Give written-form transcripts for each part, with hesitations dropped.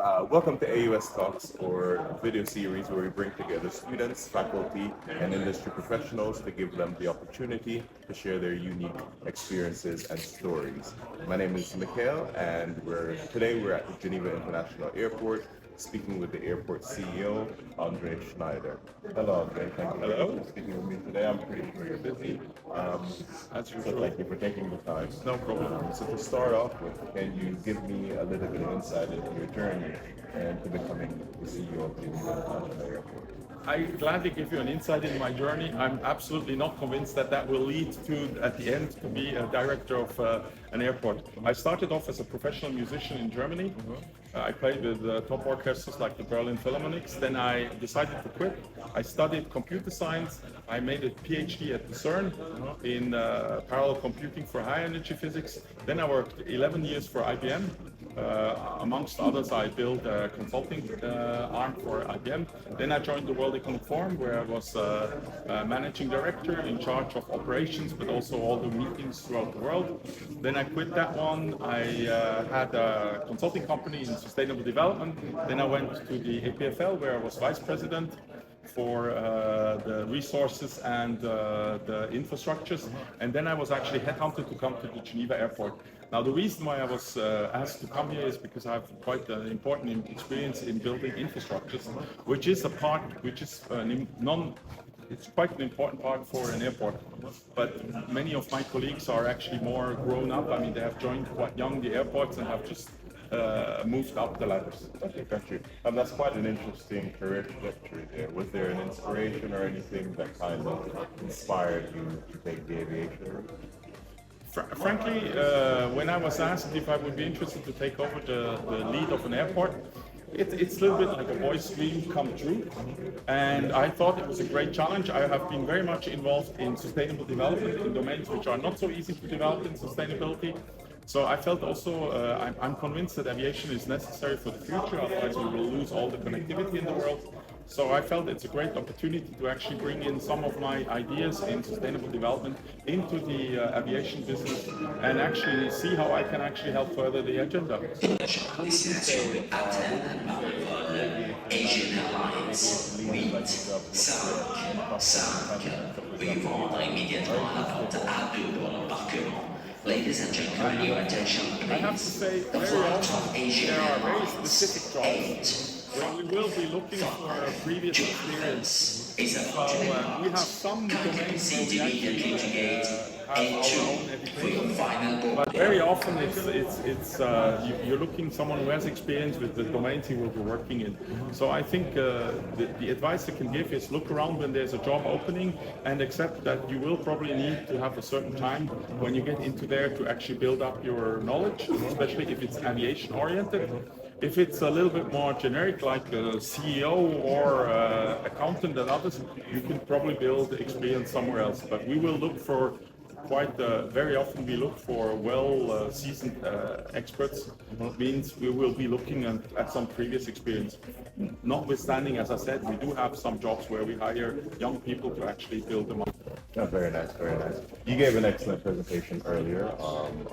Welcome to AUS Talks, or a video series where we bring together students, faculty, and industry professionals to give them the opportunity to share their unique experiences and stories. My name is Mikhail, and today we're at the Geneva International Airport, speaking with the airport CEO, André Schneider. Hello, André. Thank you for speaking with me today. I'm pretty sure you're busy. So thank you for taking the time. No problem. So to start off with, can you give me a little bit of insight into your journey and to becoming the CEO of the International Airport? I gladly give you an insight in my journey. I'm absolutely not convinced that will lead to, at the end, to be a director of an airport. I started off as a professional musician in Germany. I played with top orchestras like the Berlin Philharmonics. Then I decided to quit. I studied computer science. I made a PhD at the CERN in parallel computing for high energy physics. Then I worked 11 years for IBM. Amongst others, I built a consulting arm for IBM. Then I joined the World Economic Forum, where I was managing director in charge of operations, but also all the meetings throughout the world. Then I quit that one. I had a consulting company in sustainable development. Then I went to the APFL, where I was vice president for the resources and the infrastructures. And then I was actually headhunted to come to the Geneva airport. Now, the reason why I was asked to come here is because I have quite an important experience in building infrastructures, which is it's quite an important part for an airport. But many of my colleagues are actually more grown up. I mean, they have joined quite young the airports and have just moved up the ladders. Okay, got you. That's quite an interesting career trajectory there. Was there an inspiration or anything that kind of inspired you to take the aviation route? Frankly, when I was asked if I would be interested to take over the lead of an airport, it's a little bit like a boy's dream come true. And I thought it was a great challenge. I have been very much involved in sustainable development in domains which are not so easy to develop in sustainability. So I felt also, I'm convinced that aviation is necessary for the future, otherwise we will lose all the connectivity in the world. So I felt it's a great opportunity to actually bring in some of my ideas in sustainable development into the aviation business and actually see how I can actually help further the agenda. Asian Airlines 855 vivons immédiatement à la porte A2 pour l'embarquement. Ladies and gentlemen, your attention I have to please. say, The very flight often of Asian there are very Airlines specific jobs where we will be looking for a previous experience. is So about we have some domains where proceed we immediately to actually gate have our own A2 for your education. final boarding. But very often you're looking someone who has experience with the domains he will be working in. So I think the advice I can give is look around when there's a job opening and accept that you will probably need to have a certain time when you get into there to actually build up your knowledge, especially if it's aviation oriented. If it's a little bit more generic, like a CEO or accountant and others, you can probably build experience somewhere else. But we will look for very often we look for seasoned experts. Means we will be looking at some previous experience. Notwithstanding, as I said, we do have some jobs where we hire young people to actually build them up. Oh, very nice, very nice. You gave an excellent presentation earlier on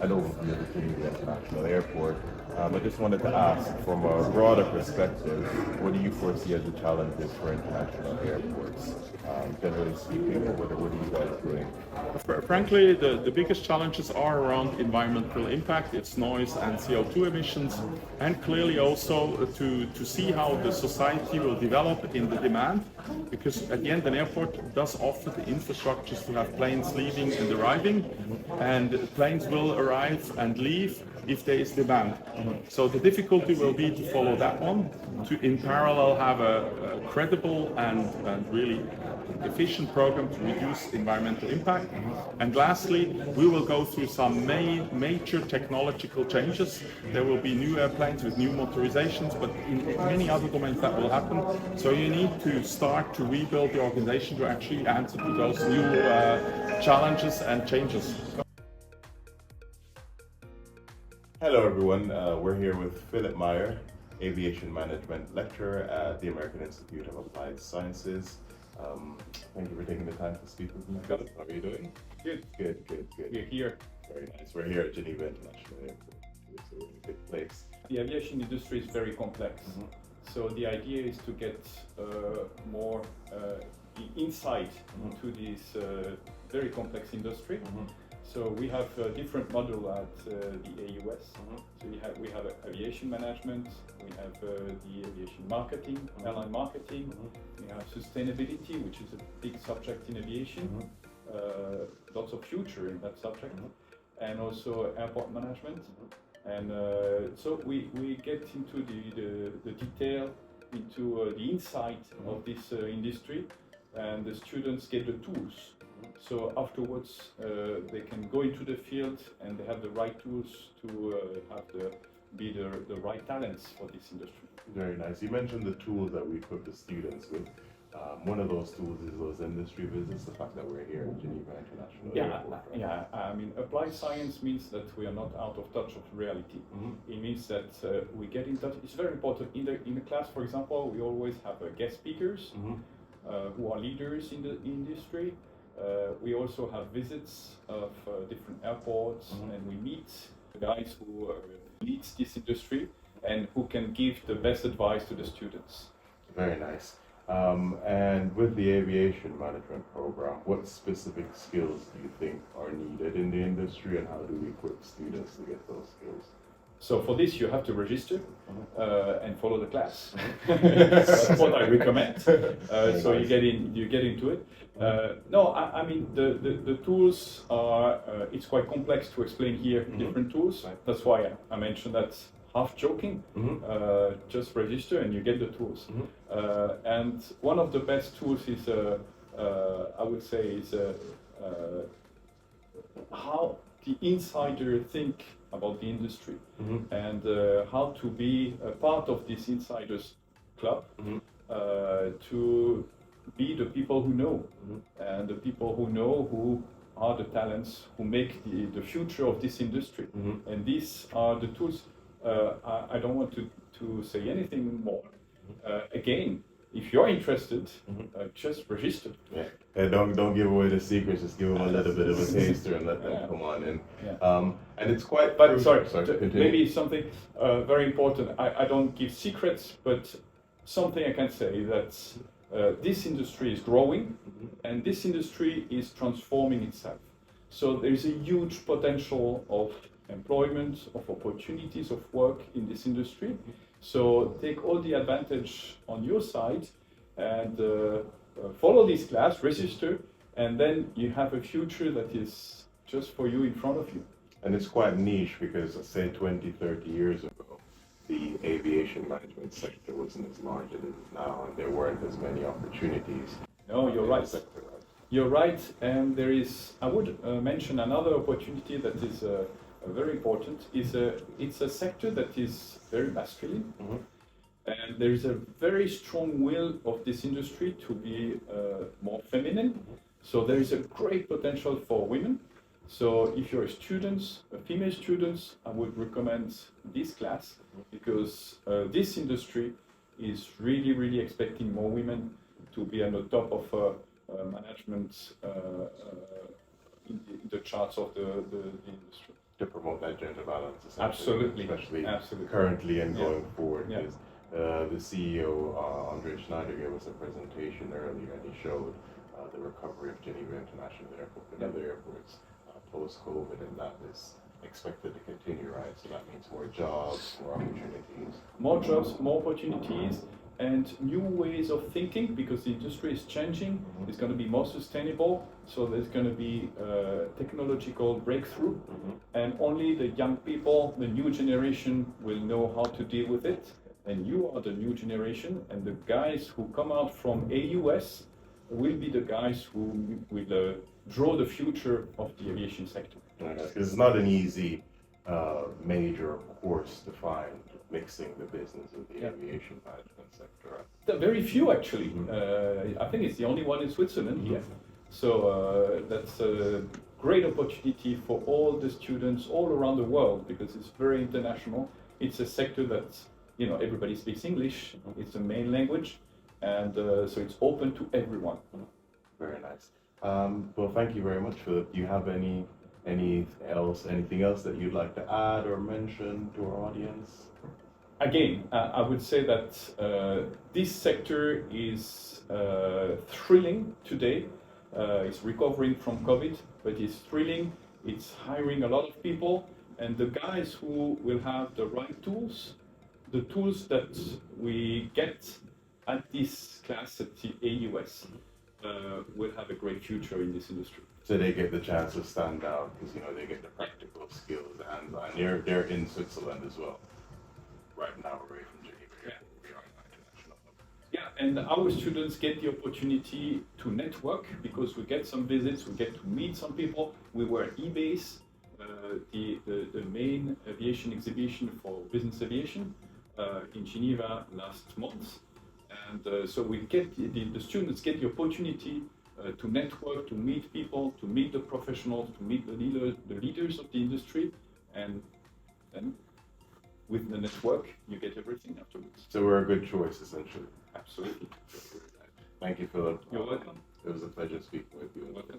an overview of the Geneva International Airport. I just wanted to ask, from a broader perspective, what do you foresee as the challenges for international airports? Generally speaking, what are you guys doing? Frankly, the biggest challenges are around environmental impact, its noise and CO2 emissions, and clearly also to see how the society will develop in the demand, because at the end an airport does offer the infrastructures to have planes leaving and arriving, and planes will arrive and leave if there is demand. So the difficulty will be to follow that one, to in parallel have a credible and really efficient program to reduce environmental impact. And lastly, we will go through some major technological changes. There will be new airplanes with new motorizations, but in many other domains that will happen. So you need to start to rebuild the organization to actually answer to those new challenges and changes. Hello everyone, we're here with Phillipe Meyer, Aviation Management Lecturer at the American Institute of Applied Sciences. Thank you for taking the time to speak with me. Philip, how are you doing? Good. Good. We're here. Very nice. We're here at Geneva International Airport. It's a really good place. the aviation industry is very complex. So the idea is to get more insight into this very complex industry. So we have a different model at the AUS. So we have aviation management, we have the aviation marketing, airline marketing, we have sustainability, which is a big subject in aviation, lots of future in that subject, and also airport management. And so we get into the detail, into the insight of this industry, and the students get the tools. So afterwards, they can go into the field and they have the right tools to be the right talents for this industry. Very nice. You mentioned the tools that we equip the students with. One of those tools is those industry visits, the fact that we're here in Geneva International Airport. Yeah. I mean, applied science means that we are not out of touch of reality. It means that we get in touch. It's very important. In the class, for example, we always have guest speakers who are leaders in the industry. We also have visits of different airports, and we meet the guys who lead this industry and who can give the best advice to the students. Very nice. And with the aviation management program, what specific skills do you think are needed in the industry, and how do we equip students to get those skills? So for this, you have to register and follow the class. That's what I recommend. So you get into it. No, I mean the tools are. It's quite complex to explain here. Different tools. That's why I mentioned that. Half joking, just register and you get the tools. And one of the best tools is, I would say, is how the insider think about the industry and how to be a part of this insiders club to be the people who know and the people who know who are the talents who make the future of this industry. And these are the tools. I don't want to say anything more. Again, if you're interested, just register. Yeah, and don't give away the secrets. Just give them a little bit of a taster and let them come on in. And it's quite. But sorry, maybe something very important. I don't give secrets, but something I can say that this industry is growing, and this industry is transforming itself. So there is a huge potential of employment, of opportunities of work in this industry. So take all the advantage on your side and follow this class, register, and then you have a future that is just for you in front of you. And it's quite niche because, say, 20, 30 years ago, the aviation management sector wasn't as large as it is now, and there weren't as many opportunities. No, you're right. You're right, and there is, I would mention another opportunity that is very important. It's a sector that is very masculine, and there is a very strong will of this industry to be more feminine. So there is a great potential for women. So if you're a student, a female student, I would recommend this class because this industry is really, really expecting more women to be on the top of management in the charts of the industry. To promote that gender balance, Absolutely, especially absolutely. currently and going forward. Yeah. The CEO, André Schneider, gave us a presentation earlier, and he showed the recovery of Geneva International Airport and other airports post-COVID, and that is expected to continue, right? So that means more jobs, more opportunities. More jobs, more opportunities, and new ways of thinking because the industry is changing. It's going to be more sustainable, so there's going to be technological breakthrough, and only the young people, the new generation, will know how to deal with it. And you are the new generation, and the guys who come out from AUS will be the guys who will draw the future of the aviation sector. It's not an easy major course to find, mixing the business with the aviation management sector. There are very few, actually. I think it's the only one in Switzerland here. So that's a great opportunity for all the students all around the world because it's very international. It's a sector that, everybody speaks English. It's the main language. And so it's open to everyone. Very nice. Well, thank you very much, Phillipe. Do you have anything else that you'd like to add or mention to our audience? Again, I would say that this sector is thrilling today. It's recovering from COVID, but it's thrilling. It's hiring a lot of people, and the guys who will have the right tools, the tools that we get at this class at the AUS, will have a great future in this industry. So they get the chance to stand out because they get the practical skills, and they're in Switzerland as well. Right now, away from Geneva, we are an international hub. Yeah, and our students get the opportunity to network because we get some visits, we get to meet some people. We were at eBase, the main aviation exhibition for business aviation in Geneva last month. And so we get the students get the opportunity to network, to meet people, to meet the professionals, to meet the leaders of the industry, and then with the network, you get everything afterwards. So we're a good choice, essentially. Absolutely. Thank you, Philip. You're welcome. It was a pleasure speaking with you. Welcome.